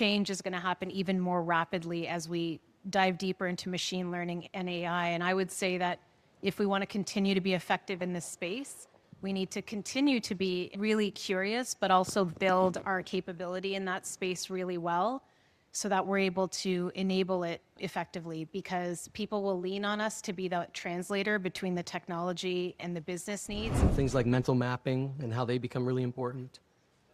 change is going to happen even more rapidly as we dive deeper into machine learning and AI. And I would say that if we want to continue to be effective in this space, we need to continue to be really curious, but also build our capability in that space really well so that we're able to enable it effectively, because people will lean on us to be the translator between the technology and the business needs. Things like mental mapping and how they become really important.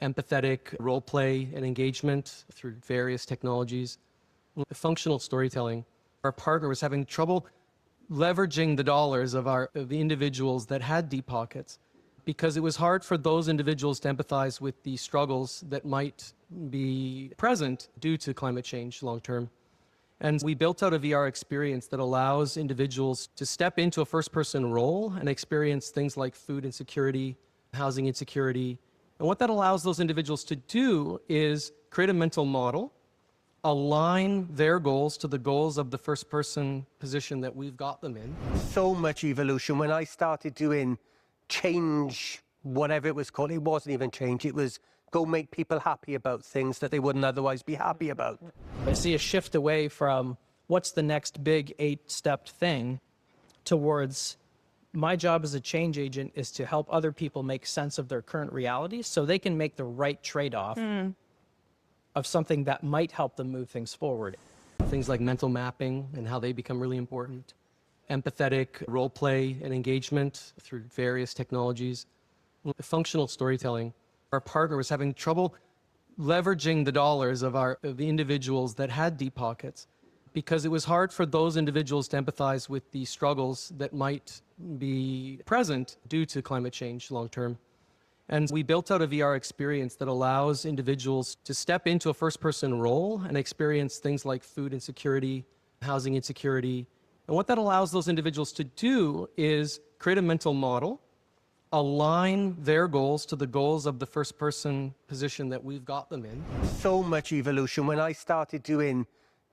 Empathetic role play and engagement through various technologies. Functional storytelling. Our partner was having trouble leveraging the dollars of the individuals that had deep pockets, because it was hard for those individuals to empathize with the struggles that might be present due to climate change long term. And we built out a VR experience that allows individuals to step into a first-person role and experience things like food insecurity, housing insecurity. And what that allows those individuals to do is create a mental model, align their goals to the goals of the first-person position that we've got them in. So much evolution. When I started doing change, whatever it was called, it wasn't even change. It was go make people happy about things that they wouldn't otherwise be happy about. I see a shift away from what's the next big 8-stepped thing towards my job as a change agent is to help other people make sense of their current reality so they can make the right trade-off of something that might help them move things forward. Things like mental mapping and how they become really important. Empathetic role play and engagement through various technologies. Functional storytelling. Our partner was having trouble leveraging the dollars of the individuals that had deep pockets, because it was hard for those individuals to empathize with the struggles that might be present due to climate change long term. And we built out a VR experience that allows individuals to step into a first-person role and experience things like food insecurity, housing insecurity. And what that allows those individuals to do is create a mental model, align their goals to the goals of the first-person position that we've got them in. So much evolution. When I started doing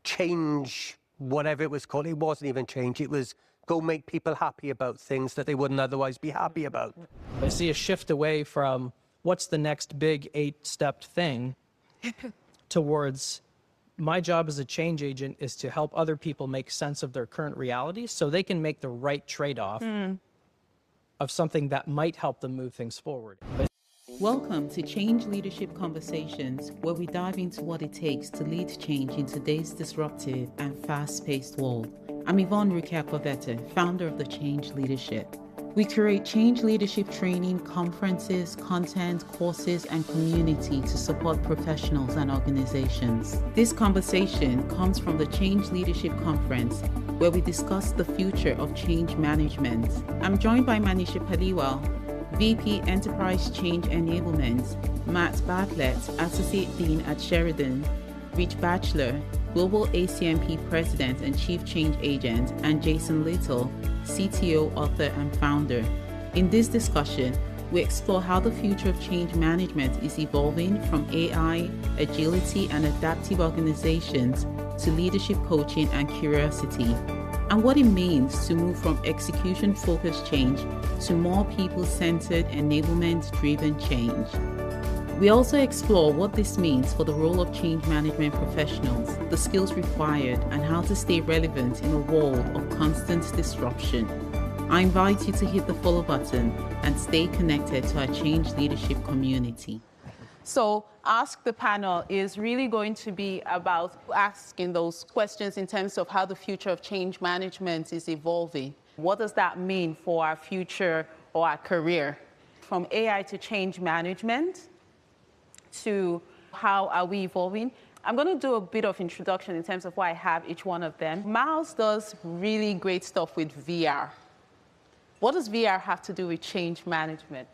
change, whatever it was called, it wasn't even change. It was go make people happy about things that they wouldn't otherwise be happy about. I see a shift away from what's the next big 8-stepped thing towards my job as a change agent is to help other people make sense of their current reality so they can make the right trade-off of something that might help them move things forward. Welcome to Change Leadership Conversations, where we dive into what it takes to lead change in today's disruptive and fast-paced world. I'm Yvonne Rukia-Kwavete, founder of the Change Leadership. We curate change leadership training, conferences, content, courses, and community to support professionals and organizations. This conversation comes from the Change Leadership Conference, where we discuss the future of change management. I'm joined by Manisha Paliwal, VP Enterprise Change Enablement, Myles Bartlett, Associate Dean at Sheridan, Rich Batchelor, Global ACMP President and Chief Change Agent, and Jason Little, CTO, author, and founder. In this discussion, we explore how the future of change management is evolving from AI, agility, and adaptive organizations to leadership coaching and curiosity, and what it means to move from execution-focused change to more people-centered, enablement-driven change. We also explore what this means for the role of change management professionals, the skills required, and how to stay relevant in a world of constant disruption. I invite you to hit the follow button and stay connected to our change leadership community. So Ask the Panel is really going to be about asking those questions in terms of how the future of change management is evolving. What does that mean for our future or our career? From AI to change management, to how are we evolving. I'm going to do a bit of introduction in terms of why I have each one of them. Myles does really great stuff with VR. What does VR have to do with change management?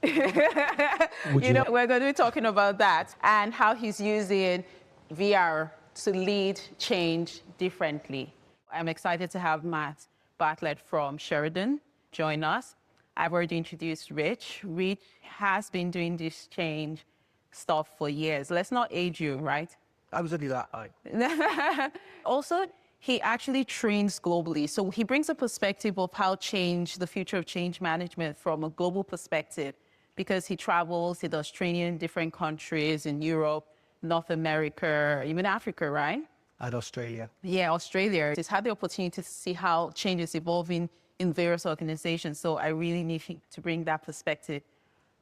We're going to be talking about that and how he's using VR to lead change differently. I'm excited to have Myles Bartlett from Sheridan join us. I've already introduced Rich. Rich has been doing this change stuff for years. Let's not age you, right? I was only that high. Also, he actually trains globally. So he brings a perspective of how change, the future of change management from a global perspective, because he travels, he does training in different countries in Europe, North America, even Africa, right? At Australia. Yeah, Australia. Just had the opportunity to see how change is evolving in various organizations. So I really need to bring that perspective.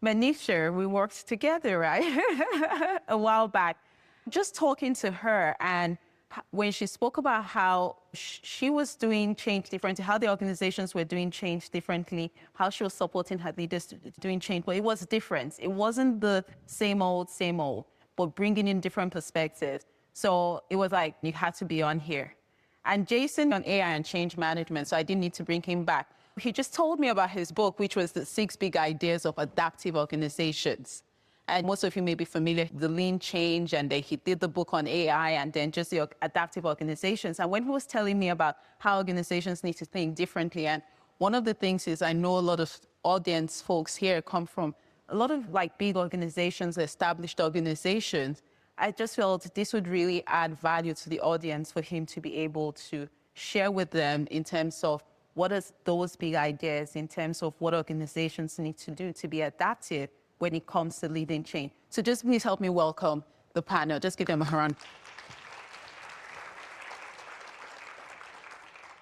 Manisha, we worked together, right? A while back. Just talking to her, and when she spoke about how she was doing change differently, how the organizations were doing change differently, how she was supporting her leaders doing change, but it was different. It wasn't the same old, but bringing in different perspectives. So it was like, you had to be on here. And Jason on AI and change management, so I didn't need to bring him back. He just told me about his book, which was the 6 Big Ideas of Adaptive Organizations. And most of you may be familiar with the lean change, and then he did the book on AI and then just the adaptive organizations. And when he was telling me about how organizations need to think differently, and one of the things is I know a lot of audience folks here come from a lot of like big organizations, established organizations. I just felt this would really add value to the audience for him to be able to share with them in terms of what are those big ideas, in terms of what organizations need to do to be adaptive when it comes to leading change. So just please help me welcome the panel. Just give them a round.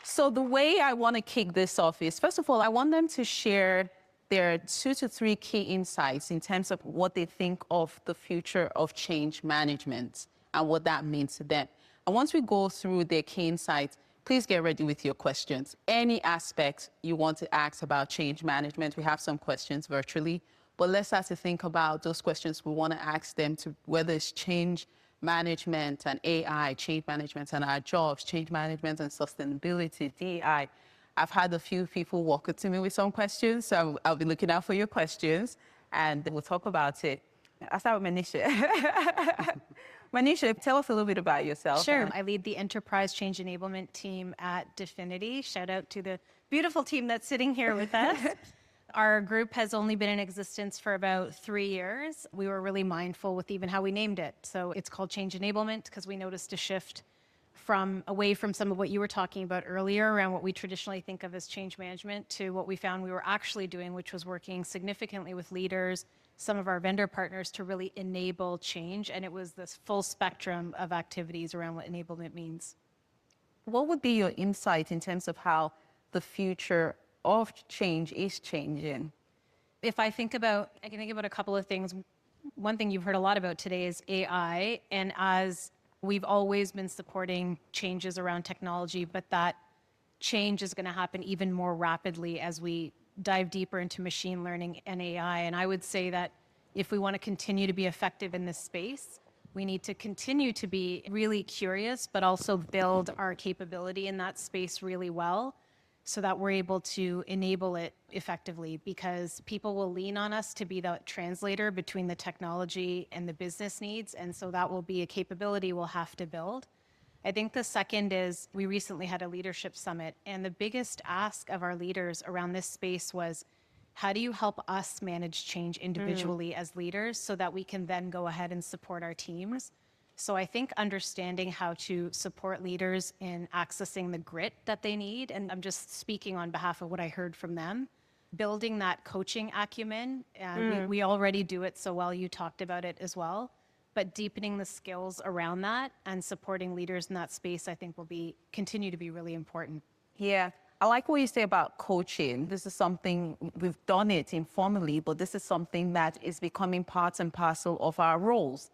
So the way I want to kick this off is, first of all, I want them to share their 2 to 3 key insights in terms of what they think of the future of change management and what that means to them. And once we go through their key insights, please get ready with your questions. Any aspect you want to ask about change management, we have some questions virtually, but let's start to think about those questions we want to ask them, to whether it's change management and AI, change management and our jobs, change management and sustainability, DEI. I've had a few people walk up to me with some questions, so I'll be looking out for your questions, and we'll talk about it. I'll start with Manisha. Manisha, tell us a little bit about yourself. Sure. I lead the enterprise change enablement team at Definity. Shout out to the beautiful team that's sitting here with us. Our group has only been in existence for about 3 years. We were really mindful with even how we named it. So it's called Change Enablement because we noticed a shift away from some of what you were talking about earlier around what we traditionally think of as change management to what we found we were actually doing, which was working significantly with leaders, some of our vendor partners, to really enable change. And it was this full spectrum of activities around what enablement means. What would be your insight in terms of how the future of change is changing? I can think about a couple of things. One thing you've heard a lot about today is AI. And as we've always been supporting changes around technology, but that change is going to happen even more rapidly as we dive deeper into machine learning and AI. And I would say that if we want to continue to be effective in this space, we need to continue to be really curious, but also build our capability in that space really well so that we're able to enable it effectively, because people will lean on us to be the translator between the technology and the business needs. And so that will be a capability we'll have to build. I think the second is we recently had a leadership summit, and the biggest ask of our leaders around this space was, how do you help us manage change individually as leaders so that we can then go ahead and support our teams? So I think understanding how to support leaders in accessing the grit that they need, and I'm just speaking on behalf of what I heard from them, building that coaching acumen. We already do it so well, you talked about it as well, but deepening the skills around that and supporting leaders in that space, I think will continue to be really important. Yeah, I like what you say about coaching. This is something, we've done it informally, but this is something that is becoming part and parcel of our roles.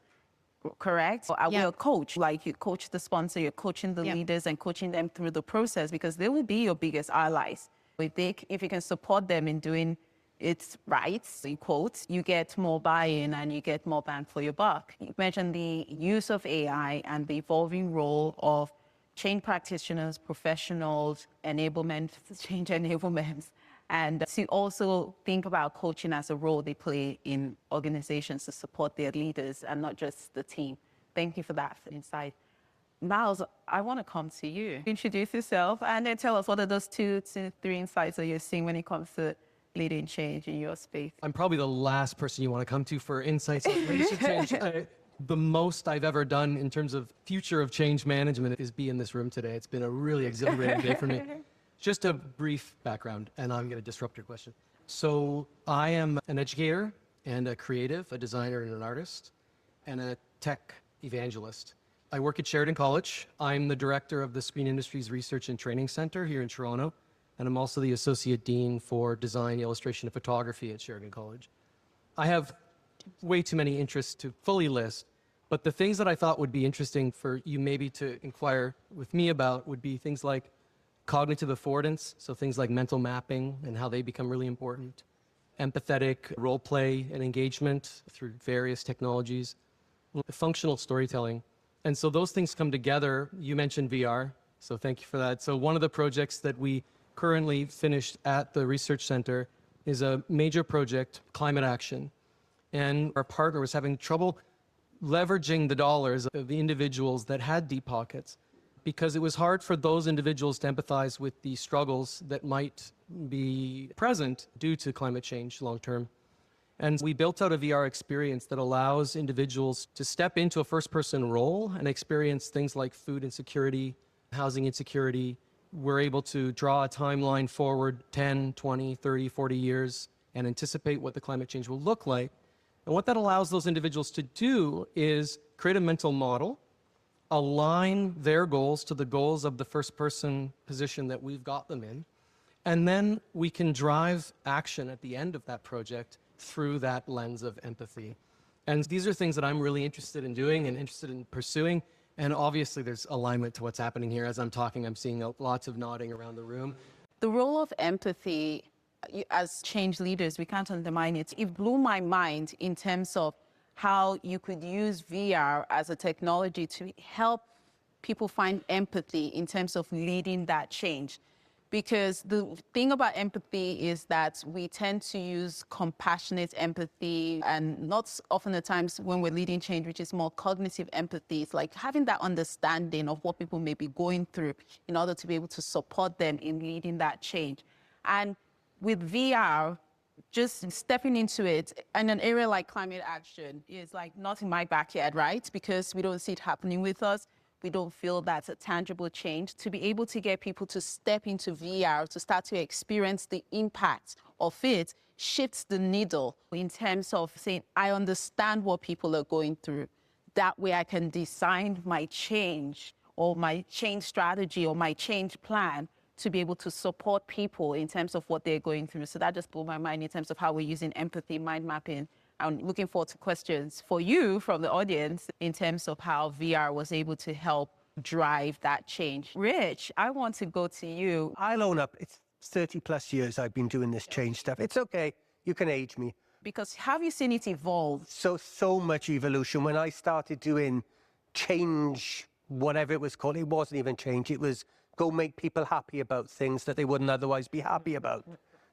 Correct? So I will coach, like you coach the sponsor, you're coaching the leaders and coaching them through the process, because they will be your biggest allies. If you can support them in doing it right, in quotes, you get more buy-in and you get more bang for your buck. You mentioned the use of AI and the evolving role of change practitioners, professionals, change enablement, and to also think about coaching as a role they play in organizations to support their leaders and not just the team. Thank you for that insight. Myles, I want to come to you. Introduce yourself and then tell us what are those 2 to 3 insights that you're seeing when it comes to leading change in your space. I'm probably the last person you want to come to for insights on leadership change. The most I've ever done in terms of future of change management is be in this room today. It's been a really exhilarating day for me. Just a brief background, and I'm going to disrupt your question. So I am an educator and a creative, a designer and an artist, and a tech evangelist. I work at Sheridan College. I'm the director of the Screen Industries Research and Training Center here in Toronto, and I'm also the associate dean for design, illustration, and photography at Sheridan College. I have way too many interests to fully list, but the things that I thought would be interesting for you maybe to inquire with me about would be things like cognitive affordance, so things like mental mapping and how they become really important, empathetic role play and engagement through various technologies, functional storytelling. And so those things come together. You mentioned VR, so thank you for that. So one of the projects that we currently finished at the research center is a major project, climate action. And our partner was having trouble leveraging the dollars of the individuals that had deep pockets, because it was hard for those individuals to empathize with the struggles that might be present due to climate change long term. And we built out a VR experience that allows individuals to step into a first-person role and experience things like food insecurity, housing insecurity. We're able to draw a timeline forward 10, 20, 30, 40 years and anticipate what the climate change will look like. And what that allows those individuals to do is create a mental model, align their goals to the goals of the first-person position that we've got them in, and then we can drive action at the end of that project through that lens of empathy. And these are things that I'm really interested in doing and interested in pursuing. And obviously there's alignment to what's happening here. As I'm talking, I'm seeing lots of nodding around the room. The role of empathy, as change leaders, we can't undermine it. It blew my mind in terms of how you could use VR as a technology to help people find empathy in terms of leading that change. Because the thing about empathy is that we tend to use compassionate empathy, and not often the times when we're leading change, which is more cognitive empathy. It's like having that understanding of what people may be going through in order to be able to support them in leading that change. And with VR, just stepping into it in an area like climate action is like not in my backyard, right? Because we don't see it happening with us. We don't feel that's a tangible change. To be able to get people to step into VR, to start to experience the impact of it, shifts the needle in terms of saying, I understand what people are going through. That way I can design my change or my change strategy or my change plan to be able to support people in terms of what they're going through. So that just blew my mind in terms of how we're using empathy, mind mapping. I'm looking forward to questions for you from the audience in terms of how VR was able to help drive that change. Rich, I want to go to you. I'll own up. It's 30 plus years I've been doing this change stuff. It's okay. You can age me. Because have you seen it evolve? So much evolution. When I started doing change, whatever it was called, it wasn't even change. It was go make people happy about things that they wouldn't otherwise be happy about.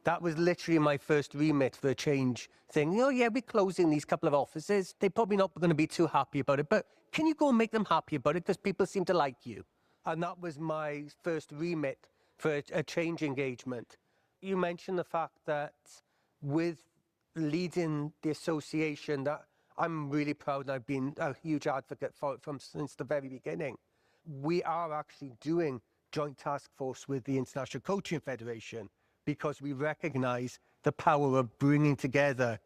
That was literally my first remit for a change thing. Oh yeah, we're closing these couple of offices. They're probably not going to be too happy about it, but can you go and make them happy about it because people seem to like you? And that was my first remit for a change engagement. You mentioned the fact that with leading the association, that I'm really proud and I've been a huge advocate for it since the very beginning. We are actually doing joint task force with the International Coaching Federation, because we recognize the power of bringing together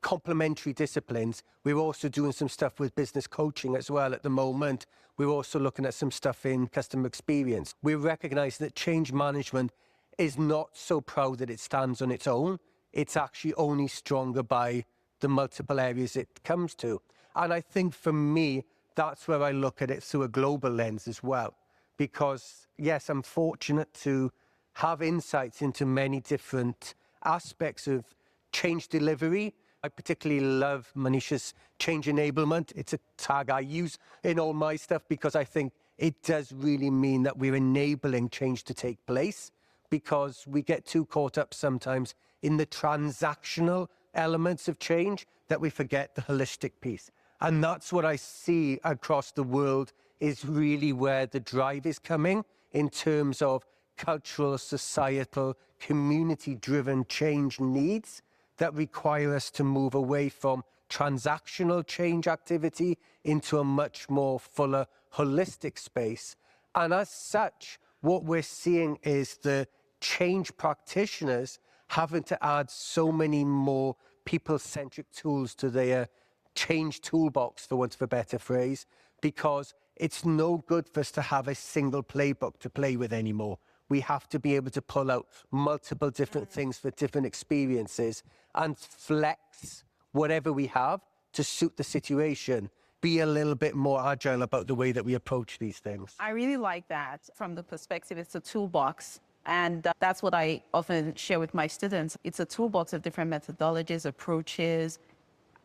complementary disciplines. We're also doing some stuff with business coaching as well at the moment. We're also looking at some stuff in customer experience. We recognize that change management is not so proud that it stands on its own. It's actually only stronger by the multiple areas it comes to. And I think for me, that's where I look at it through a global lens as well. Because yes, I'm fortunate to have insights into many different aspects of change delivery. I particularly love Manisha's change enablement. It's a tag I use in all my stuff because I think it does really mean that we're enabling change to take place, because we get too caught up sometimes in the transactional elements of change that we forget the holistic piece. And that's what I see across the world is really where the drive is coming in terms of cultural, societal, community-driven change needs that require us to move away from transactional change activity into a much more fuller, holistic space. And as such, what we're seeing is the change practitioners having to add so many more people-centric tools to their change toolbox, for want of a better phrase, because it's no good for us to have a single playbook to play with anymore. We have to be able to pull out multiple different things for different experiences and flex whatever we have to suit the situation. Be a little bit more agile about the way that we approach these things. I really like that from the perspective, it's a toolbox. And that's what I often share with my students. It's a toolbox of different methodologies, approaches,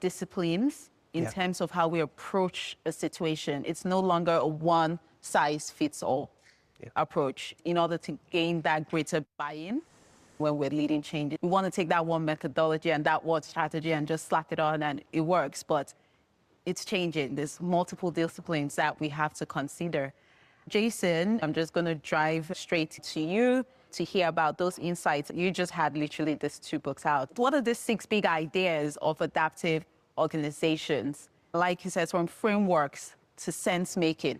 disciplines in terms of how we approach a situation. It's no longer a one-size-fits-all approach in order to gain that greater buy-in when we're leading changes. We want to take that one methodology and that one strategy and just slap it on and it works, but it's changing. There's multiple disciplines that we have to consider. Jason, I'm just going to drive straight to you to hear about those insights. You just had literally these 2 books out. What are the 6 big ideas of adaptive organizations? Like you said, from frameworks to sense making.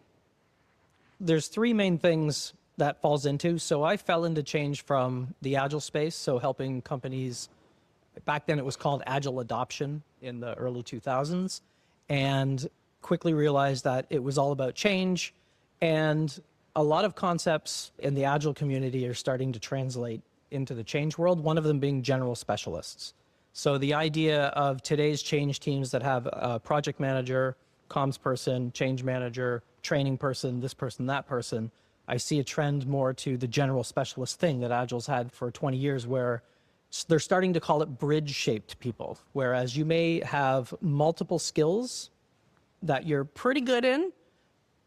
There's 3 main things that falls into. So I fell into change from the agile space, so helping companies. Back then it was called agile adoption in the early 2000s, and quickly realized that it was all about change. And a lot of concepts in the agile community are starting to translate into the change world, one of them being general specialists. So the idea of today's change teams that have a project manager, comms person, change manager, training person, this person, that person, I see a trend more to the general specialist thing that Agile's had for 20 years, where they're starting to call it bridge-shaped people, whereas you may have multiple skills that you're pretty good in,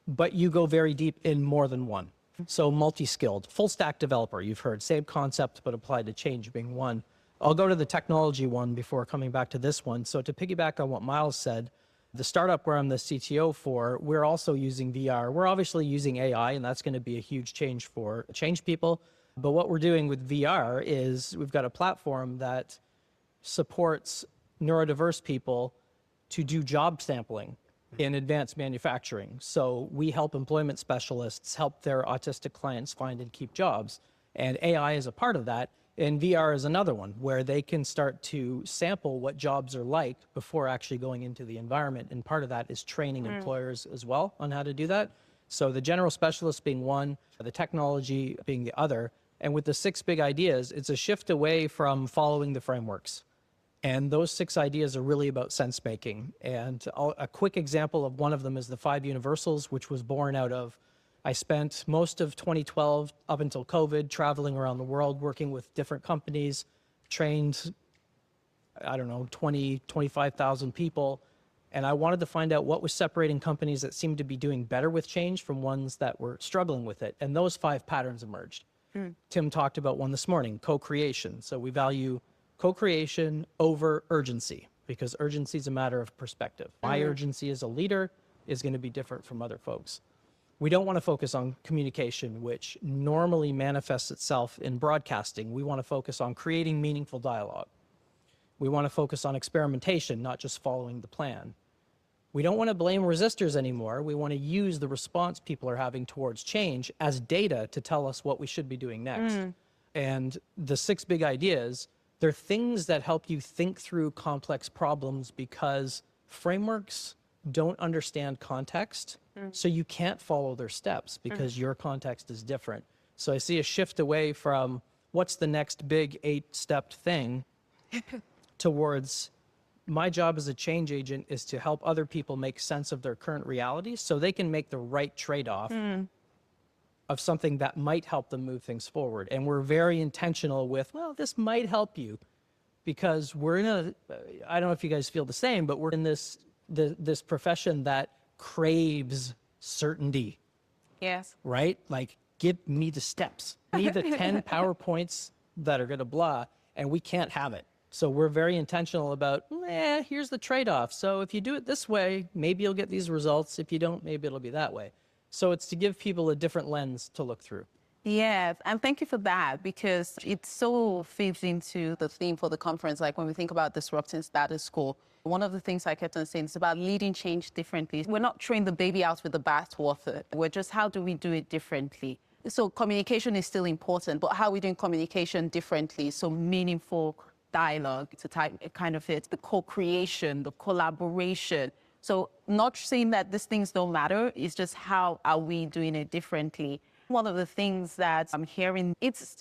but you go very deep in more than one. So multi-skilled, full-stack developer, you've heard, same concept but applied to change being one. I'll go to the technology one before coming back to this one. So to piggyback on what Myles said, the startup where I'm the CTO for, we're also using VR. We're obviously using AI, and that's going to be a huge change for change people. But what we're doing with VR is we've got a platform that supports neurodiverse people to do job sampling in advanced manufacturing. So we help employment specialists help their autistic clients find and keep jobs. And AI is a part of that. And VR is another one where they can start to sample what jobs are like before actually going into the environment. And part of that is training employers as well on how to do that. So the general specialist being one, the technology being the other. And with the 6 big ideas, it's a shift away from following the frameworks. And those 6 ideas are really about sense making. And a quick example of one of them is the 5 universals, which was born out of, I spent most of 2012 up until COVID traveling around the world, working with different companies, trained, 25,000 people. And I wanted to find out what was separating companies that seemed to be doing better with change from ones that were struggling with it. And those 5 patterns emerged. Tim talked about one this morning, co-creation. So we value co-creation over urgency, because urgency is a matter of perspective. My urgency as a leader is going to be different from other folks. We don't want to focus on communication, which normally manifests itself in broadcasting. We want to focus on creating meaningful dialogue. We want to focus on experimentation, not just following the plan. We don't want to blame resistors anymore. We want to use the response people are having towards change as data to tell us what we should be doing next. And the 6 big ideas, they're things that help you think through complex problems, because frameworks don't understand context, so you can't follow their steps because your context is different. So I see a shift away from what's the next big 8-step thing towards my job as a change agent is to help other people make sense of their current reality so they can make the right trade-off of something that might help them move things forward. And we're very intentional with, well, this might help you, because we're in a, I don't know if you guys feel the same, but we're in this profession that craves certainty. Yes. Right? Like, give me the steps. Give me the 10 PowerPoints that are going to blah, and we can't have it. So we're very intentional about, here's the trade-off. So if you do it this way, maybe you'll get these results. If you don't, maybe it'll be that way. So it's to give people a different lens to look through. Yes, and thank you for that, because it so fits into the theme for the conference. Like when we think about disrupting status quo, one of the things I kept on saying is about leading change differently. We're not throwing the baby out with the bathwater. We're just, how do we do it differently? So communication is still important, but how are we doing communication differently so meaningful dialogue, it's a type, kind of it's the co-creation, the collaboration. So not saying that these things don't matter, it's just how are we doing it differently. One of the things that I'm hearing,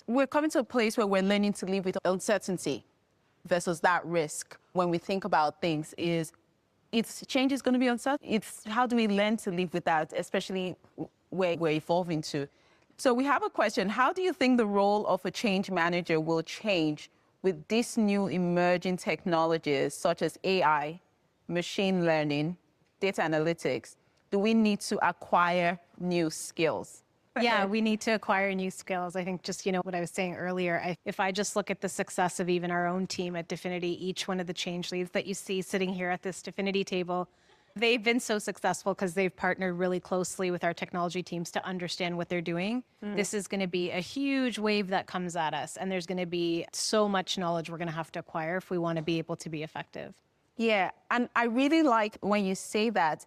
we're coming to a place where we're learning to live with uncertainty versus that risk. When we think about things change is going to be uncertain. It's how do we learn to live with that, especially where we're evolving to. So we have a question. How do you think the role of a change manager will change with these new emerging technologies such as AI, machine learning, data analytics? Do we need to acquire new skills? Yeah, we need to acquire new skills. I think just, what I was saying earlier, if I just look at the success of even our own team at Definity, each one of the change leads that you see sitting here at this Definity table, they've been so successful because they've partnered really closely with our technology teams to understand what they're doing. This is going to be a huge wave that comes at us, and there's going to be so much knowledge we're going to have to acquire if we want to be able to be effective. Yeah, and I really like when you say that.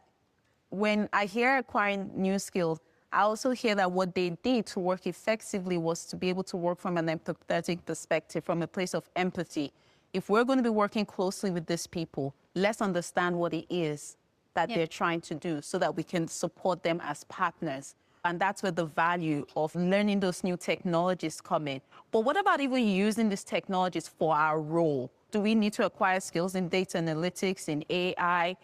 When I hear acquiring new skills, I also hear that what they did to work effectively was to be able to work from an empathetic perspective, from a place of empathy. If we're going to be working closely with these people, let's understand what it is that they're trying to do so that we can support them as partners. And that's where the value of learning those new technologies come in. But what about even using these technologies for our role? Do we need to acquire skills in data analytics, in AI?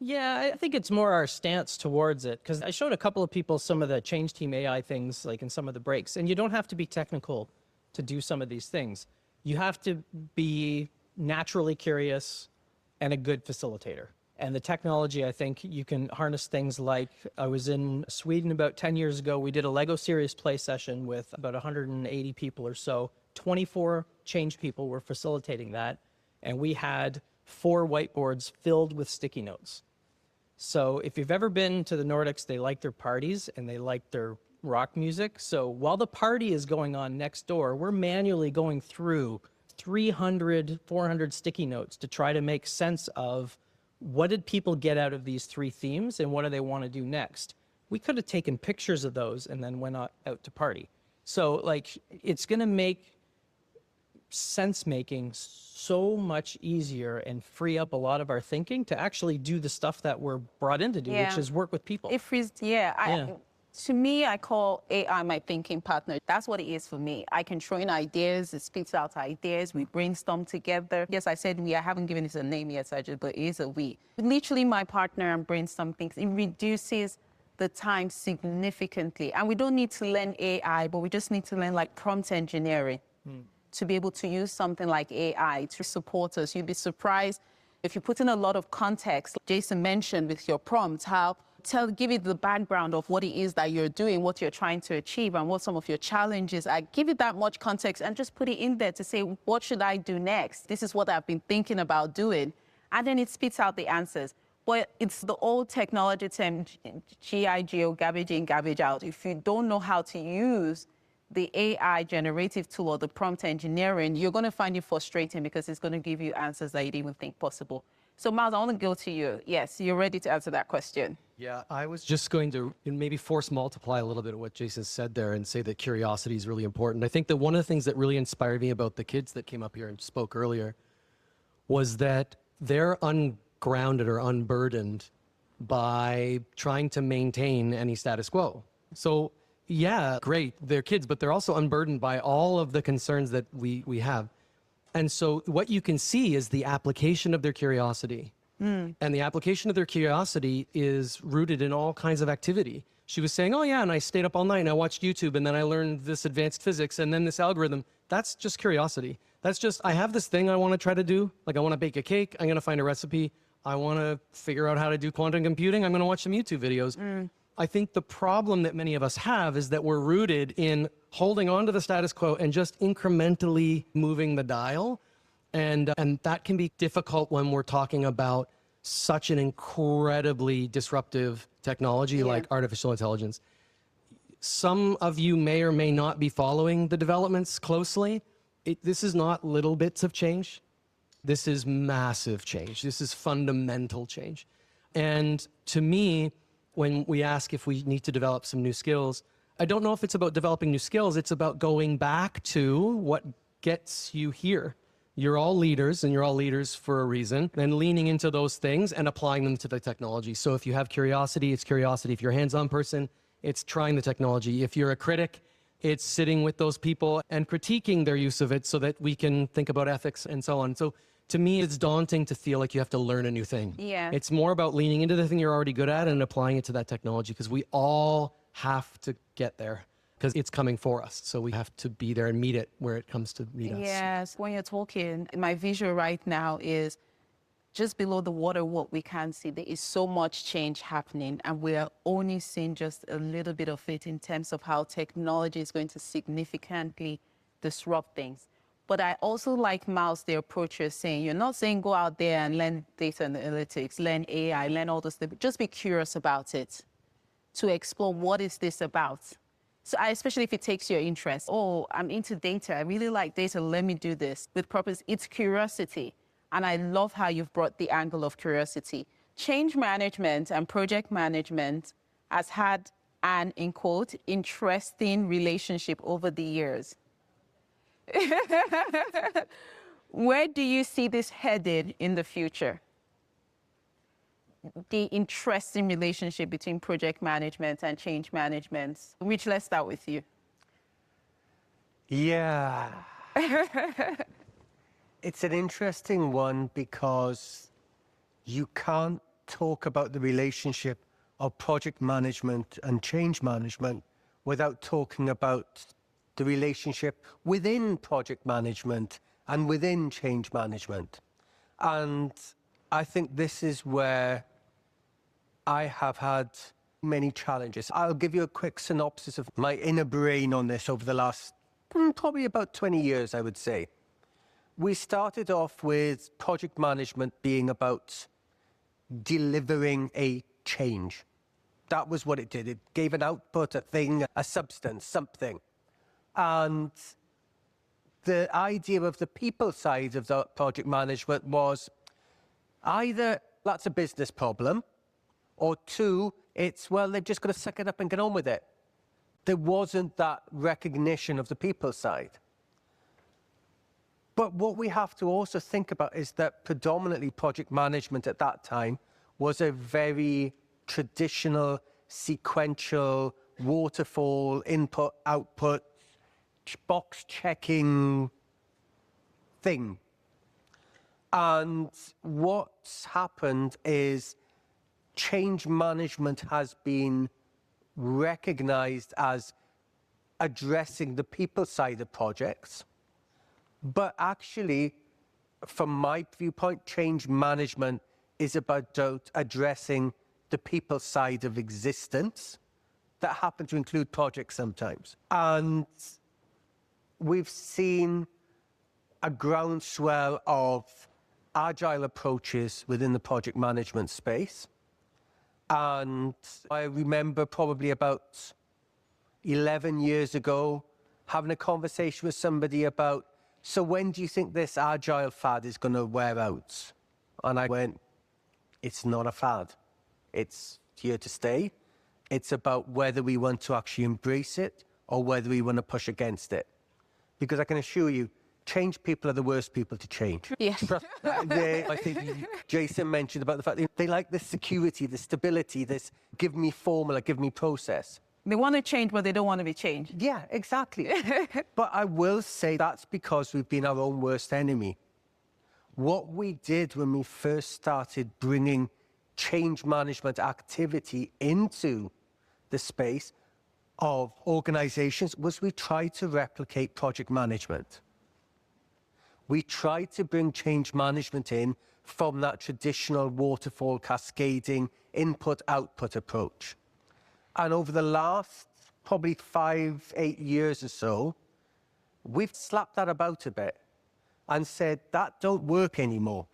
Yeah, I think it's more our stance towards it, because I showed a couple of people some of the change team AI things, like in some of the breaks, and you don't have to be technical to do some of these things. You have to be naturally curious and a good facilitator. And the technology, I think you can harness things like, I was in Sweden about 10 years ago. We did a Lego Serious Play session with about 180 people or so. 24 change people were facilitating that. And we had 4 whiteboards filled with sticky notes. So if you've ever been to the Nordics, they like their parties and they like their rock music. So while the party is going on next door, we're manually going through 300, 400 sticky notes to try to make sense of what did people get out of these 3 themes and what do they want to do next. We could have taken pictures of those and then went out to party. So like, it's going to make sense making so much easier and free up a lot of our thinking to actually do the stuff that we're brought in to do, which is work with people. To me, I call AI my thinking partner. That's what it is for me. I can throw in ideas, it spits out ideas, we brainstorm together. Yes, I said we, I haven't given it a name yet, Sajid, but it is a we. Literally my partner and brainstorm things. It reduces the time significantly. And we don't need to learn AI, but we just need to learn like prompt engineering to be able to use something like AI to support us. You'd be surprised if you put in a lot of context. Jason mentioned with your prompts how give it the background of what it is that you're doing, what you're trying to achieve, and what some of your challenges are. Give it that much context and just put it in there to say, what should I do next? This is what I've been thinking about doing. And then it spits out the answers. But it's the old technology term, GIGO, garbage in, garbage out. If you don't know how to use the AI generative tool or the prompt engineering, you're going to find it frustrating because it's going to give you answers that you didn't even think possible. So Myles, I want to go to you. Yes, you're ready to answer that question. Yeah, I was just going to maybe force multiply a little bit of what Jason said there and say that curiosity is really important. I think that one of the things that really inspired me about the kids that came up here and spoke earlier was that they're ungrounded or unburdened by trying to maintain any status quo. So yeah, great, they're kids, but they're also unburdened by all of the concerns that we have. And so what you can see is the application of their curiosity. And the application of their curiosity is rooted in all kinds of activity. She was saying, oh yeah, and I stayed up all night and I watched YouTube and then I learned this advanced physics and then this algorithm. That's just curiosity. That's just, I have this thing I want to try to do. Like I want to bake a cake. I'm going to find a recipe. I want to figure out how to do quantum computing. I'm going to watch some YouTube videos. I think the problem that many of us have is that we're rooted in holding on to the status quo and just incrementally moving the dial. And that can be difficult when we're talking about such an incredibly disruptive technology like artificial intelligence. Some of you may or may not be following the developments closely. This is not little bits of change. This is massive change. This is fundamental change. And to me, when we ask if we need to develop some new skills, I don't know if it's about developing new skills. It's about going back to what gets you here. You're all leaders, and you're all leaders for a reason, and leaning into those things and applying them to the technology. So if you have curiosity, it's curiosity. If you're a hands-on person, it's trying the technology. If you're a critic, it's sitting with those people and critiquing their use of it so that we can think about ethics and so on. So to me, it's daunting to feel like you have to learn a new thing. Yeah. It's more about leaning into the thing you're already good at and applying it to that technology, because we all have to get there because it's coming for us. So we have to be there and meet it where it comes to meet us. Yes, when you're talking, my visual right now is just below the water, what we can see. There is so much change happening, and we are only seeing just a little bit of it in terms of how technology is going to significantly disrupt things. But I also like, Myles, the approach you're saying. You're not saying go out there and learn data analytics, learn AI, learn all those things. Just be curious about it, to explore what is this about. So especially if it takes your interest. Oh, I'm into data. I really like data. Let me do this with purpose. It's curiosity. And I love how you've brought the angle of curiosity. Change management and project management has had an, in quote, interesting relationship over the years. Where do you see this headed in the future? The interesting relationship between project management and change management. Rich, let's start with you. Yeah. It's an interesting one because you can't talk about the relationship of project management and change management without talking about the relationship within project management and within change management. And I think this is where I have had many challenges. I'll give you a quick synopsis of my inner brain on this over the last probably about 20 years, I would say. We started off with project management being about delivering a change. That was what it did. It gave an output, a thing, a substance, something. And the idea of the people side of the project management was either that's a business problem, or two, it's, well, they've just got to suck it up and get on with it. There wasn't that recognition of the people side. But what we have to also think about is that predominantly project management at that time was a very traditional, sequential, waterfall, input, output, box checking thing. And what's happened is change management has been recognized as addressing the people side of projects. But actually, from my viewpoint, change management is about addressing the people side of existence that happen to include projects sometimes. And we've seen a groundswell of agile approaches within the project management space. And I remember probably about 11 years ago having a conversation with somebody about, so when do you think this agile fad is going to wear out? And I went, it's not a fad. It's here to stay. It's about whether we want to actually embrace it or whether we want to push against it. Because I can assure you, change people are the worst people to change. Yeah. I think Jason mentioned about the fact that they like this security, this stability, this give me formula, give me process. They want to change, but they don't want to be changed. Yeah, exactly. But I will say that's because we've been our own worst enemy. What we did when we first started bringing change management activity into the space of organizations was we tried to replicate project management. We tried to bring change management in from that traditional waterfall cascading input-output approach. And over the last probably 5-8 years or so, we've slapped that about a bit and said, that don't work anymore.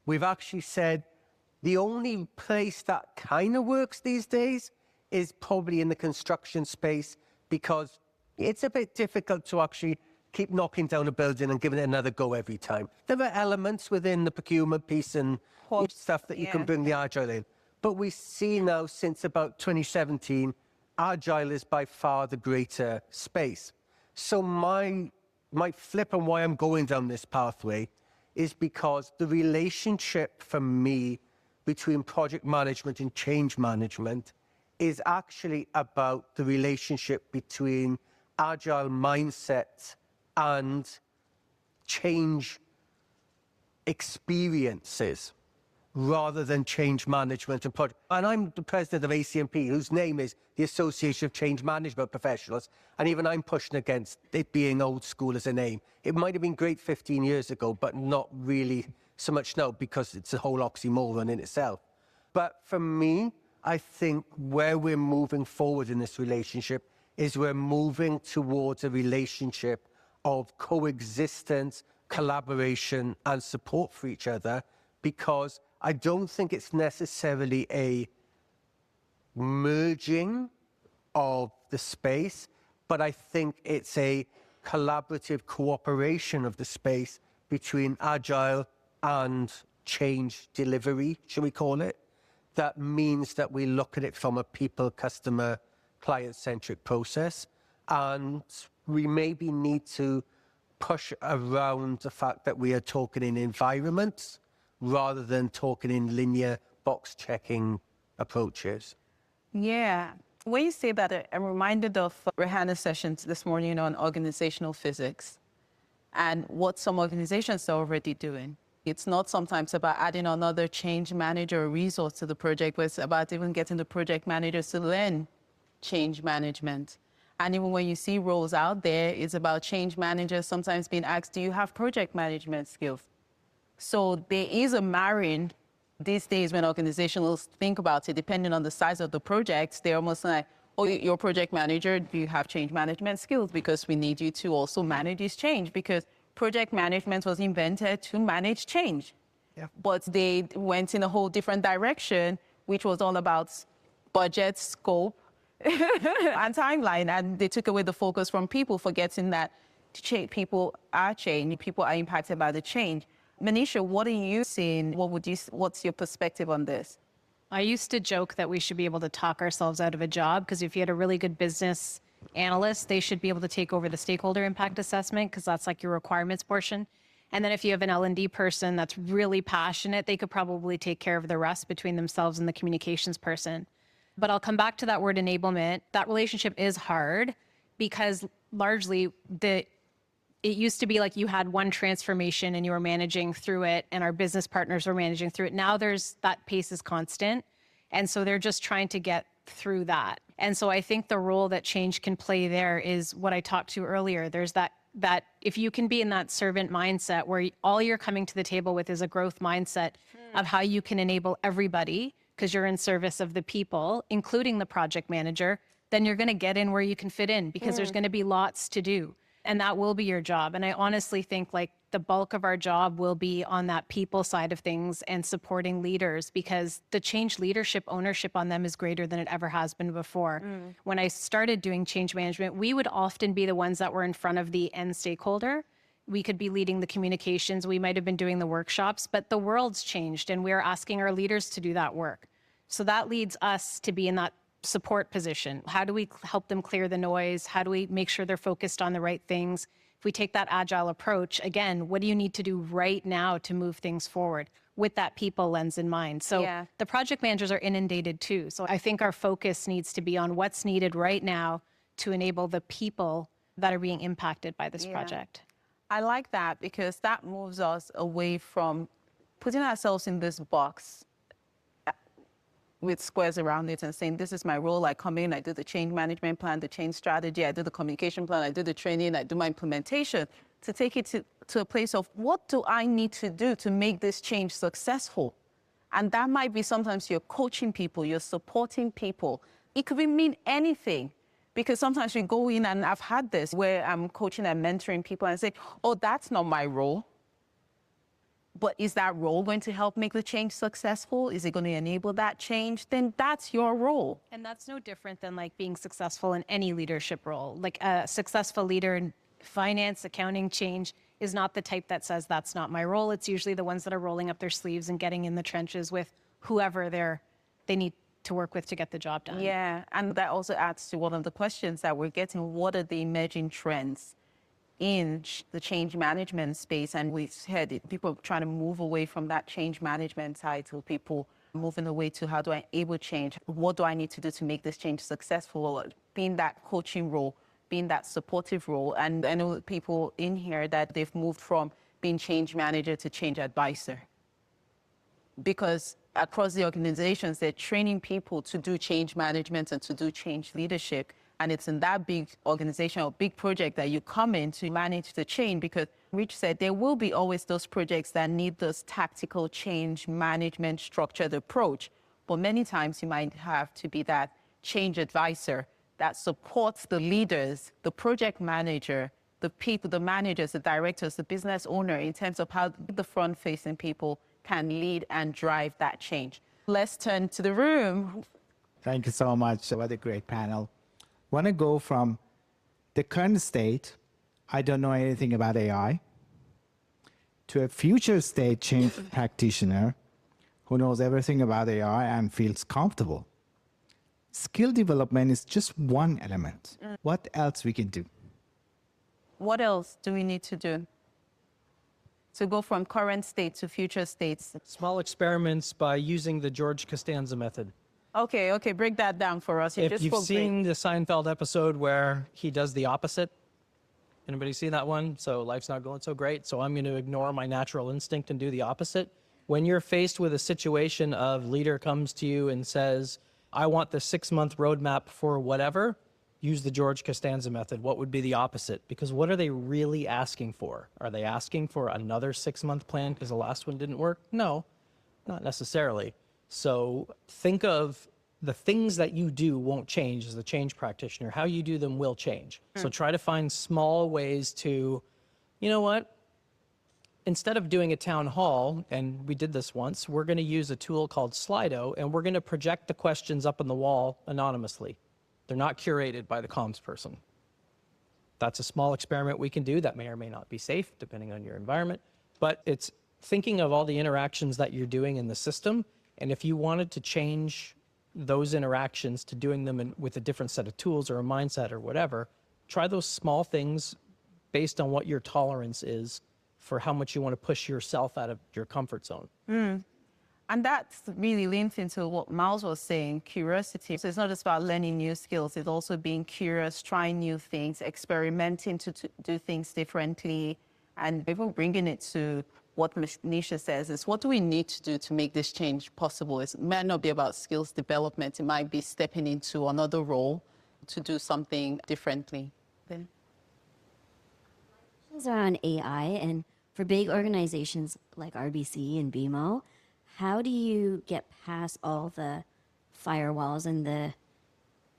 We've actually said, the only place that kind of works these days is probably in the construction space because it's a bit difficult to actually keep knocking down a building and giving it another go every time. There are elements within the procurement piece and stuff that you can bring the agile in. But we see now since about 2017, agile is by far the greater space. So my my flip on why I'm going down this pathway is because the relationship for me between project management and change management is actually about the relationship between agile mindset and change experiences rather than change management and project. And I'm the president of ACMP, whose name is the Association of Change Management Professionals. And even I'm pushing against it being old school as a name. It might have been great 15 years ago, but not really so much now because it's a whole oxymoron in itself. But for me, I think where we're moving forward in this relationship is we're moving towards a relationship of coexistence, collaboration, and support for each other, because I don't think it's necessarily a merging of the space, but I think it's a collaborative cooperation of the space between agile and change delivery, shall we call it? That means that we look at it from a people, customer, client-centric process, and we maybe need to push around the fact that we are talking in environments rather than talking in linear box-checking approaches. Yeah. When you say that, I'm reminded of Rehanna's sessions this morning on organizational physics and what some organizations are already doing. It's not sometimes about adding another change manager or resource to the project, but it's about even getting the project managers to learn change management. And even when you see roles out there, it's about change managers sometimes being asked, do you have project management skills? So there is a marrying these days when organizations think about it, depending on the size of the project, they're almost like, oh, you're project manager, do you have change management skills? Because we need you to also manage this change, because project management was invented to manage change. Yeah. But they went in a whole different direction, which was all about budget, scope, and timeline. And they took away the focus from people, forgetting that people are change, people are impacted by the change. Manisha, what are you seeing? What's your perspective on this? I used to joke that we should be able to talk ourselves out of a job, because if you had a really good business analyst, they should be able to take over the stakeholder impact assessment, because that's like your requirements portion. And then if you have an L&D person that's really passionate, they could probably take care of the rest between themselves and the communications person. But I'll come back to that word enablement. That relationship is hard because largely it used to be like you had one transformation and you were managing through it and our business partners were managing through it. Now that pace is constant. And so they're just trying to get through that. And so I think the role that change can play there is what I talked to earlier. There's that if you can be in that servant mindset where all you're coming to the table with is a growth mindset of how you can enable everybody because you're in service of the people, including the project manager, then you're going to get in where you can fit in, because there's going to be lots to do. And that will be your job. And I honestly think like the bulk of our job will be on that people side of things and supporting leaders, because the change leadership ownership on them is greater than it ever has been before. When I started doing change management, we would often be the ones that were in front of the end stakeholder. We could be leading the communications. We might have been doing the workshops, but the world's changed and we're asking our leaders to do that work. So that leads us to be in that support position. How do we help them clear the noise? How do we make sure they're focused on the right things? If we take that agile approach, again, what do you need to do right now to move things forward with that people lens in mind? So the project managers are inundated too. So I think our focus needs to be on what's needed right now to enable the people that are being impacted by this project. I like that, because that moves us away from putting ourselves in this box with squares around it and saying, this is my role. I come in, I do the change management plan, the change strategy, I do the communication plan, I do the training, I do my implementation, to take it to a place of what do I need to do to make this change successful? And that might be sometimes you're coaching people, you're supporting people. It could mean anything, because sometimes we go in, and I've had this where I'm coaching and mentoring people and say, oh, that's not my role. But is that role going to help make the change successful? Is it going to enable that change? Then that's your role. And that's no different than like being successful in any leadership role. Like a successful leader in finance, accounting, change is not the type that says that's not my role. It's usually the ones that are rolling up their sleeves and getting in the trenches with whoever they need to work with to get the job done. Yeah, and that also adds to one of the questions that we're getting. What are the emerging trends in the change management space. And we've heard it, people trying to move away from that change management side to people moving away to how do I enable change? What do I need to do to make this change successful? Being that coaching role, being that supportive role. And I know people in here that they've moved from being change manager to change advisor. Because across the organizations, they're training people to do change management and to do change leadership. And it's in that big organization or big project that you come in to manage the change, because Rich said there will be always those projects that need this tactical change management structured approach. But many times you might have to be that change advisor that supports the leaders, the project manager, the people, the managers, the directors, the business owner, in terms of how the front-facing people can lead and drive that change. Let's turn to the room. Thank you so much. What a great panel. Want to go from the current state, I don't know anything about AI, to a future state change practitioner who knows everything about AI and feels comfortable. Skill development is just one element. What else we can do? What else do we need to do to go from current state to future states? Small experiments by using the George Costanza method. Okay, break that down for us. If you've seen the Seinfeld episode where he does the opposite, anybody seen that one? So life's not going so great, so I'm going to ignore my natural instinct and do the opposite. When you're faced with a situation of leader comes to you and says, I want the 6-month roadmap for whatever, use the George Costanza method. What would be the opposite? Because what are they really asking for? Are they asking for another 6-month plan because the last one didn't work? No, not necessarily. So think of the things that you do won't change as a change practitioner. How you do them will change. So try to find small ways to, you know what? Instead of doing a town hall, and we did this once, we're going to use a tool called Slido, and we're going to project the questions up on the wall anonymously. They're not curated by the comms person. That's a small experiment we can do that may or may not be safe, depending on your environment. But it's thinking of all the interactions that you're doing in the system. And if you wanted to change those interactions to doing them with a different set of tools or a mindset or whatever, try those small things based on what your tolerance is for how much you want to push yourself out of your comfort zone. And that's really linked into what Myles was saying, curiosity. So it's not just about learning new skills, it's also being curious, trying new things, experimenting to do things differently, and even bringing it to what Manisha says is, what do we need to do to make this change possible? It might not be about skills development. It might be stepping into another role to do something differently. Ben? Questions around AI, and for big organizations like RBC and BMO, how do you get past all the firewalls and the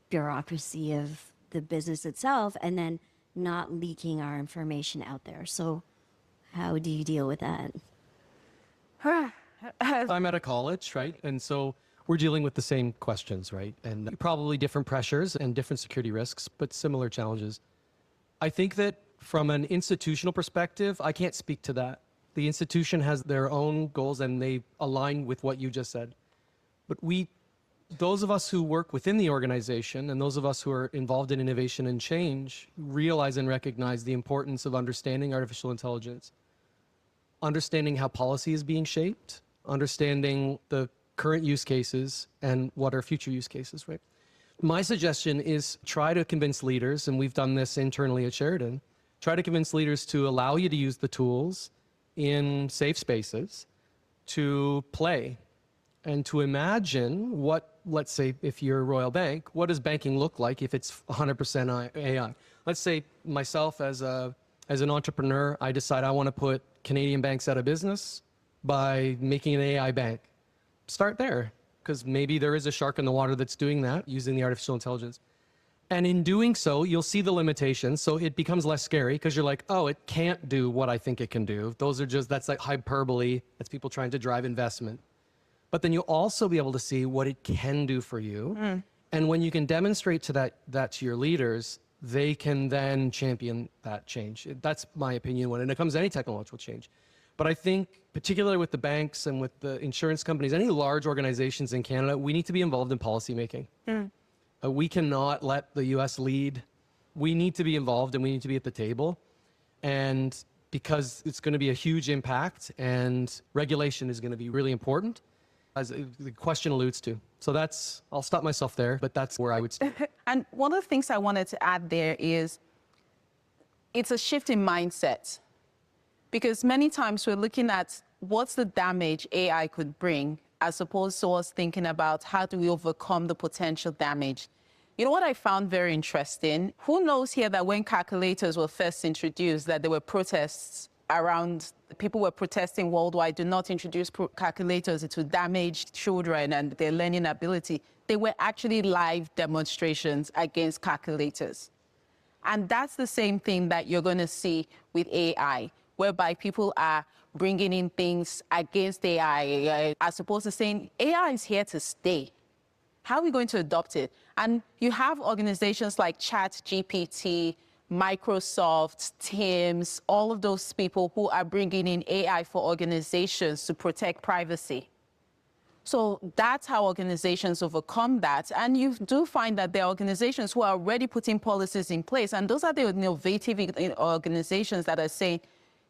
bureaucracy of the business itself and then not leaking our information out there? So how do you deal with that? I'm at a college, right? And so we're dealing with the same questions, right? And probably different pressures and different security risks, but similar challenges. I think that from an institutional perspective, I can't speak to that. The institution has their own goals and they align with what you just said. But those of us who work within the organization and those of us who are involved in innovation and change realize and recognize the importance of understanding artificial intelligence, understanding how policy is being shaped, understanding the current use cases and what are future use cases, right? My suggestion is try to convince leaders, and we've done this internally at Sheridan, try to convince leaders to allow you to use the tools in safe spaces to play and to imagine what, let's say, if you're a Royal Bank, what does banking look like if it's 100% AI? Let's say myself as an entrepreneur, I decide I want to put Canadian banks out of business by making an AI bank. Start there, because maybe there is a shark in the water that's doing that using the artificial intelligence. And in doing so, you'll see the limitations. So it becomes less scary because you're like, oh, it can't do what I think it can do. That's like hyperbole. That's people trying to drive investment. But then you'll also be able to see what it can do for you. And when you can demonstrate that to your leaders, they can then champion that change. That's my opinion when it comes to any technological change. But I think, particularly with the banks and with the insurance companies, any large organizations in Canada, we need to be involved in policymaking. We cannot let the US lead. We need to be involved and we need to be at the table. And because it's going to be a huge impact and regulation is going to be really important, as the question alludes to. So that's, I'll stop myself there, but that's where I would start. And one of the things I wanted to add there is it's a shift in mindset. Because many times we're looking at what's the damage AI could bring, as opposed to us thinking about how do we overcome the potential damage. You know what I found very interesting? Who knows here that when calculators were first introduced, that there were protests around, people were protesting worldwide, do not introduce calculators, it will damage children and their learning ability. They were actually live demonstrations against calculators. And that's the same thing that you're going to see with AI, whereby people are bringing in things against AI, as opposed to saying, AI is here to stay. How are we going to adopt it? And you have organizations like ChatGPT, Microsoft, Teams, all of those people who are bringing in AI for organizations to protect privacy. So that's how organizations overcome that. And you do find that there are organizations who are already putting policies in place. And those are the innovative organizations that are saying,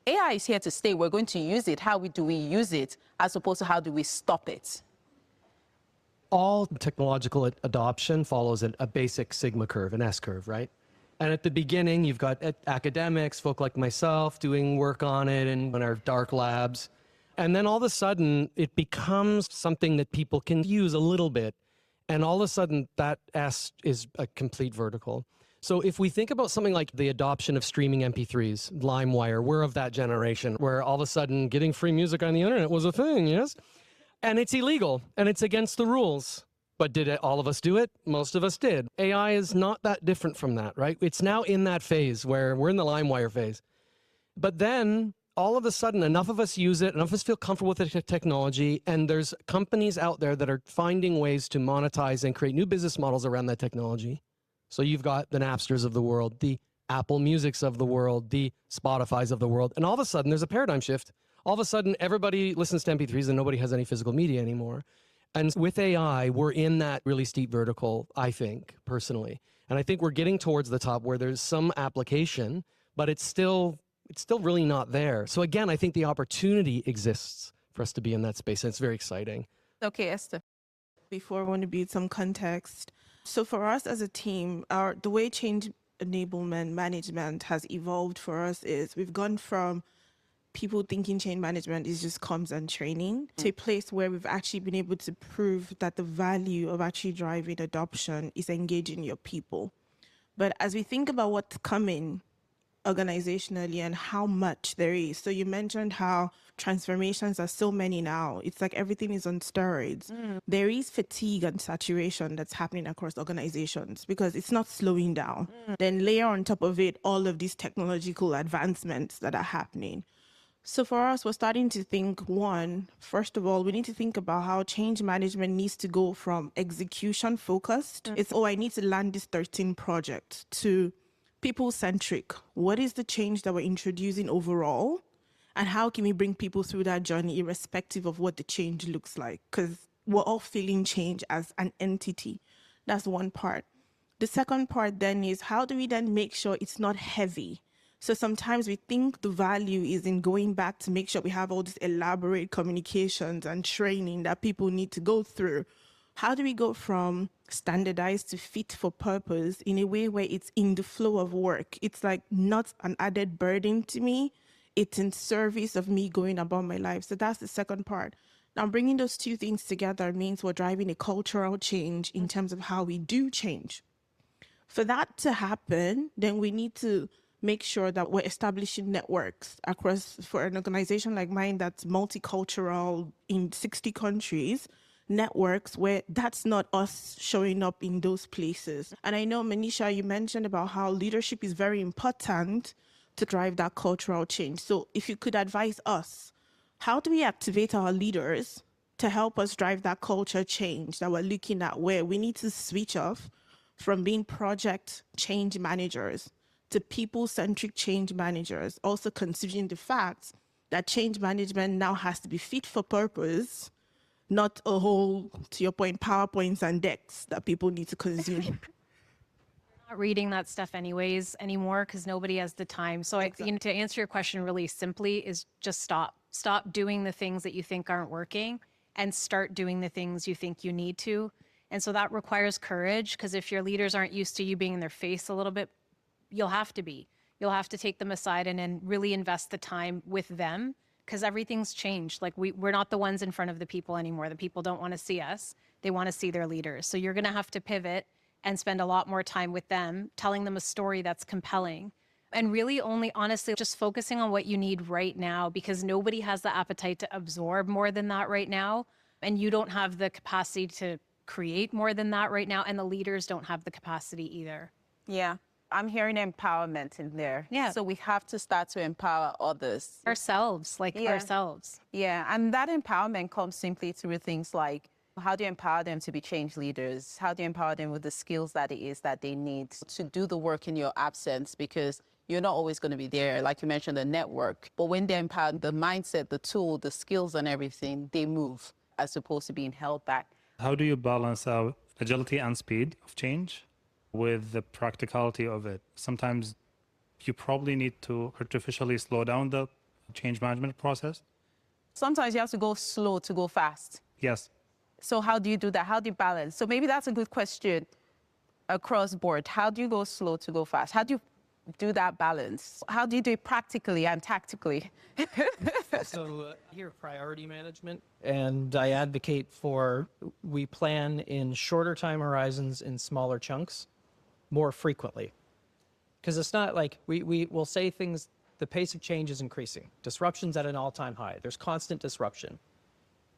AI is here to stay. We're going to use it. How do we use it, as opposed to how do we stop it? All technological adoption follows a basic sigma curve, an S curve, right? And at the beginning, you've got academics, folk like myself, doing work on it in our dark labs. And then all of a sudden, it becomes something that people can use a little bit. And all of a sudden, that S is a complete vertical. So if we think about something like the adoption of streaming MP3s, LimeWire, we're of that generation where all of a sudden getting free music on the internet was a thing, yes? And it's illegal, and it's against the rules. But did all of us do it? Most of us did. AI is not that different from that, right? It's now in that phase where we're in the LimeWire phase. But then all of a sudden, enough of us use it, enough of us feel comfortable with the technology, and there's companies out there that are finding ways to monetize and create new business models around that technology. So you've got the Napsters of the world, the Apple Musics of the world, the Spotifys of the world, and all of a sudden there's a paradigm shift. All of a sudden, everybody listens to MP3s and nobody has any physical media anymore. And with AI, we're in that really steep vertical, I think, personally. And I think we're getting towards the top where there's some application, but it's still really not there. So again, I think the opportunity exists for us to be in that space, and it's very exciting. Okay, Esther. Before, I want to build some context. So for us as a team, the way change enablement management has evolved for us is we've gone from people thinking change management is just comms and training to a place where we've actually been able to prove that the value of actually driving adoption is engaging your people. But as we think about what's coming organizationally and how much there is, so you mentioned how transformations are so many now. It's like everything is on steroids. There is fatigue and saturation that's happening across organizations because it's not slowing down. Then layer on top of it all of these technological advancements that are happening. So for us, we're starting to think, first of all, we need to think about how change management needs to go from execution focused. It's, I need to land this 13 project, to people-centric. What is the change that we're introducing overall? And how can we bring people through that journey irrespective of what the change looks like? Because we're all feeling change as an entity. That's one part. The second part then is, how do we then make sure it's not heavy? So sometimes we think the value is in going back to make sure we have all these elaborate communications and training that people need to go through. How do we go from standardized to fit for purpose in a way where it's in the flow of work? It's like not an added burden to me. It's in service of me going about my life. So that's the second part. Now, bringing those two things together means we're driving a cultural change in terms of how we do change. For that to happen, then we need to make sure that we're establishing networks across, for an organization like mine that's multicultural in 60 countries, networks where that's not us showing up in those places. And I know, Manisha, you mentioned about how leadership is very important to drive that cultural change. So if you could advise us, how do we activate our leaders to help us drive that culture change that we're looking at, where we need to switch off from being project change managers to people-centric change managers, also considering the fact that change management now has to be fit for purpose, not a whole, to your point, PowerPoints and decks that people need to consume. Not reading that stuff anyways anymore because nobody has the time. So to answer your question really simply is just stop doing the things that you think aren't working and start doing the things you think you need to. And so that requires courage, because if your leaders aren't used to you being in their face a little bit, you'll have to take them aside and then really invest the time with them, because everything's changed. Like we're not the ones in front of the people anymore. The people don't want to see us. They want to see their leaders. So you're going to have to pivot and spend a lot more time with them, telling them a story that's compelling. And really only, honestly, just focusing on what you need right now, because nobody has the appetite to absorb more than that right now. And you don't have the capacity to create more than that right now. And the leaders don't have the capacity either. Yeah. I'm hearing empowerment in there. Yeah. So we have to start to empower others. Ourselves. Yeah. And that empowerment comes simply through things like, how do you empower them to be change leaders? How do you empower them with the skills that it is that they need to do the work in your absence? Because you're not always going to be there. Like you mentioned, the network. But when they're empowered, the mindset, the tool, the skills and everything, they move as opposed to being held back. How do you balance out agility and speed of change with the practicality of it? Sometimes you probably need to artificially slow down the change management process. Sometimes you have to go slow to go fast. Yes. So how do you do that? How do you balance? So maybe that's a good question across board. How do you go slow to go fast? How do you do that balance? How do you do it practically and tactically? So here, priority management, and I advocate for we plan in shorter time horizons in smaller chunks more frequently. Because it's not like we will say things, the pace of change is increasing. Disruption's at an all-time high. There's constant disruption.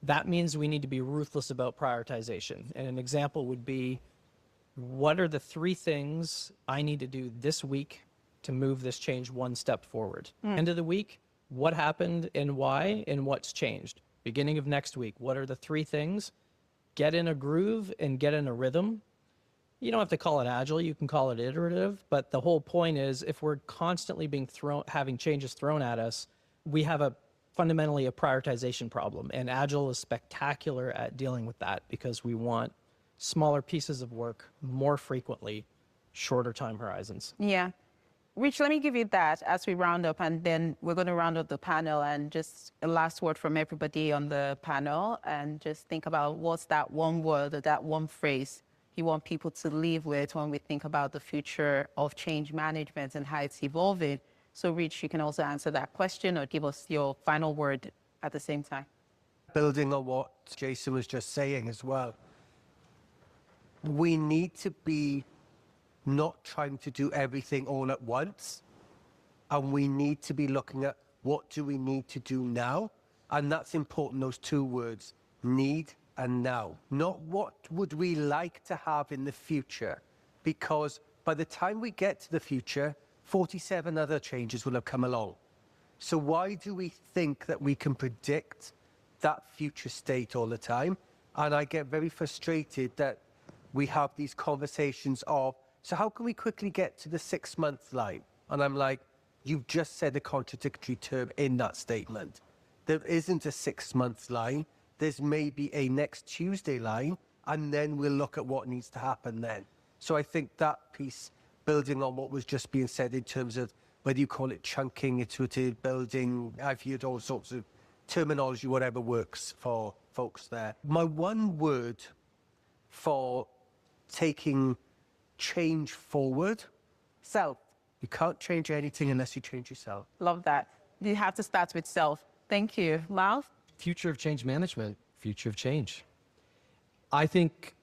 That means we need to be ruthless about prioritization. And an example would be, what are the 3 things I need to do this week to move this change one step forward? End of the week, what happened and why and what's changed? Beginning of next week, what are the 3 things? Get in a groove and get in a rhythm. You don't have to call it agile, you can call it iterative, but the whole point is if we're constantly having changes thrown at us, we have fundamentally a prioritization problem. And agile is spectacular at dealing with that because we want smaller pieces of work more frequently, shorter time horizons. Yeah. Rich, let me give you that as we round up, and then we're going to round up the panel, and just a last word from everybody on the panel, and just think about what's that one word or that one phrase you want people to leave with when we think about the future of change management and how it's evolving. So Rich, you can also answer that question or give us your final word at the same time. Building on what Jason was just saying as well, we need to be not trying to do everything all at once. And we need to be looking at what do we need to do now? And that's important, those 2 words, need and now. Not what would we like to have in the future, because by the time we get to the future, 47 other changes will have come along. So why do we think that we can predict that future state all the time? And I get very frustrated that we have these conversations of, so how can we quickly get to the 6-month line? And I'm like, you've just said a contradictory term in that statement. There isn't a 6-month line. There's maybe a next Tuesday line, and then we'll look at what needs to happen then. So I think that piece, building on what was just being said in terms of whether you call it chunking, iterative building, I've heard all sorts of terminology, whatever works for folks there. My one word for taking change forward, Self. you can't change anything unless you change yourself. Love that. You have to start with self. Thank you. Myles? Future of change management, future of change. I think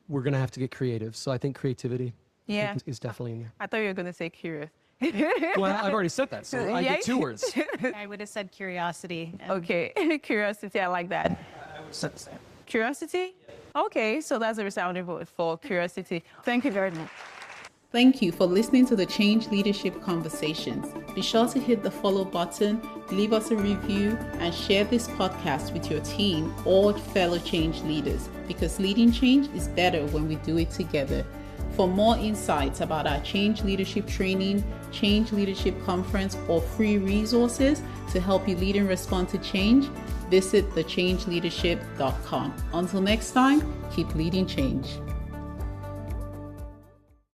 we're going to have to get creative. So I think creativity is definitely in there. I thought you were going to say curious. Well, I've already said that, so I get 2 words. I would have said curiosity. Okay, curiosity, I like that. I would say the same. Curiosity? Okay, so that's a resounding vote for curiosity. Thank you very much. Thank you for listening to the Change Leadership Conversations. Be sure to hit the follow button, leave us a review, and share this podcast with your team or fellow change leaders, because leading change is better when we do it together. For more insights about our Change Leadership Training, Change Leadership Conference, or free resources to help you lead and respond to change, visit thechangeleadership.com. Until next time, keep leading change.